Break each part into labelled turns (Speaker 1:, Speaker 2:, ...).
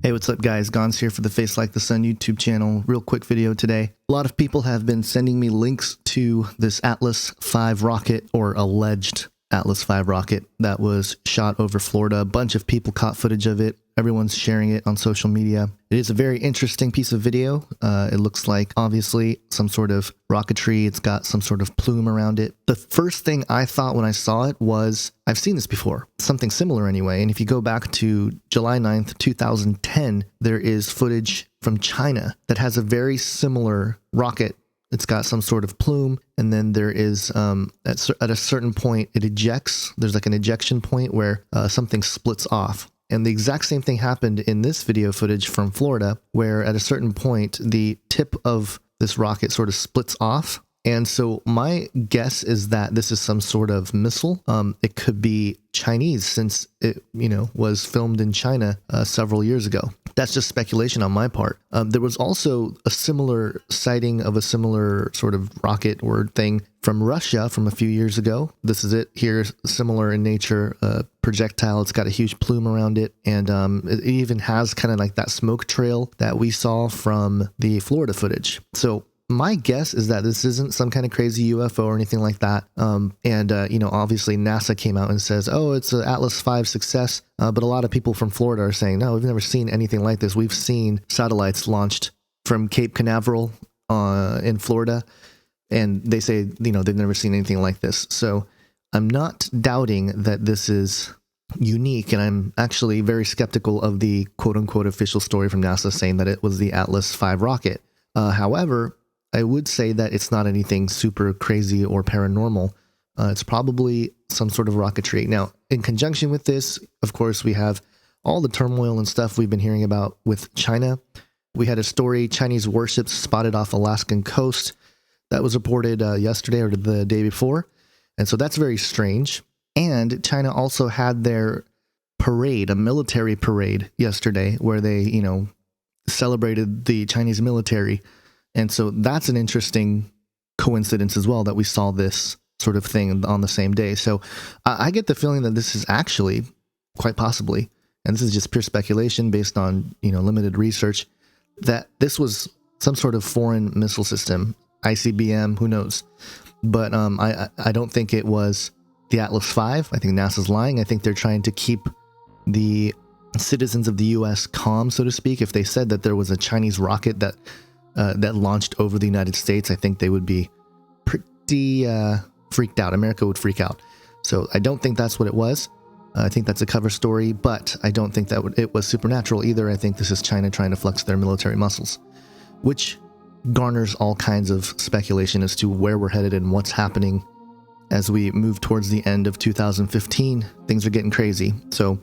Speaker 1: Hey, what's up guys? Gons here for the Face Like the Sun YouTube channel. Real quick video today. A lot of people have been sending me links to this Atlas V rocket, or alleged Atlas V rocket that was shot over Florida. A bunch of people caught footage of it. Everyone's sharing it on social media. It is a very interesting piece of video. It looks like, obviously, some sort of rocketry. It's got some sort of plume around it. The first thing I thought when I saw it was, I've seen this before. Something similar anyway. And if you go back to July 9th, 2010, there is footage from China that has a very similar rocket. It's got some sort of plume, and then there is, at a certain point, it ejects. There's like an ejection point where something splits off. And the exact same thing happened in this video footage from Florida, where at a certain point, the tip of this rocket sort of splits off. And so my guess is that this is some sort of missile. It could be Chinese, since it, was filmed in China several years ago. That's just speculation on my part. There was also a similar sighting of a similar sort of rocket or thing from Russia from a few years ago. This is it here, similar in nature, projectile. It's got a huge plume around it, and it even has kind of like that smoke trail that we saw from the Florida footage. So my guess is that this isn't some kind of crazy UFO or anything like that. Obviously NASA came out and says, oh, it's an Atlas V success. But a lot of people from Florida are saying, no, we've never seen anything like this. We've seen satellites launched from Cape Canaveral in Florida. And they say, they've never seen anything like this. So I'm not doubting that this is unique. And I'm actually very skeptical of the quote unquote official story from NASA saying that it was the Atlas V rocket. However, I would say that it's not anything super crazy or paranormal. It's probably some sort of rocketry. Now, in conjunction with this, of course, we have all the turmoil and stuff we've been hearing about with China. We had a story, Chinese warships spotted off Alaskan coast. That was reported yesterday or the day before. And so that's very strange. And China also had their parade, a military parade yesterday, where they, celebrated the Chinese military. And so that's an interesting coincidence as well, that we saw this sort of thing on the same day. So I get the feeling that this is actually, quite possibly, and this is just pure speculation based on, limited research, that this was some sort of foreign missile system, ICBM, who knows. But I don't think it was the Atlas V. I think NASA's lying. I think they're trying to keep the citizens of the U.S. calm, so to speak. If they said that there was a Chinese rocket that launched over the United States, I think they would be pretty freaked out. America would freak out. So I don't think that's what it was. I think that's a cover story, but I don't think that it was supernatural either. I think this is China trying to flex their military muscles, which garners all kinds of speculation as to where we're headed and what's happening as we move towards the end of 2015. Things are getting crazy. So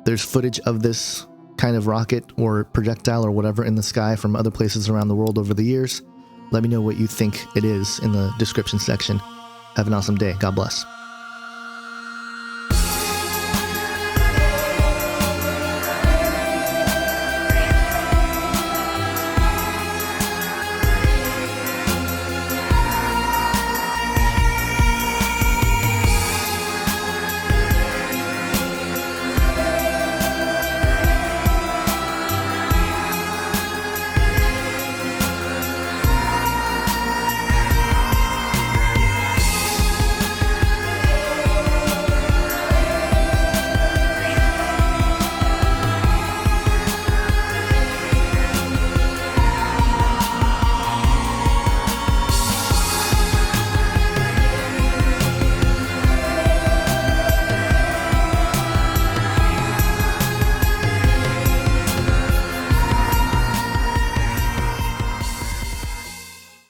Speaker 1: there's footage of this kind of rocket or projectile or whatever in the sky from other places around the world over the years. Let me know what you think it is in the description section. Have an awesome day. God bless.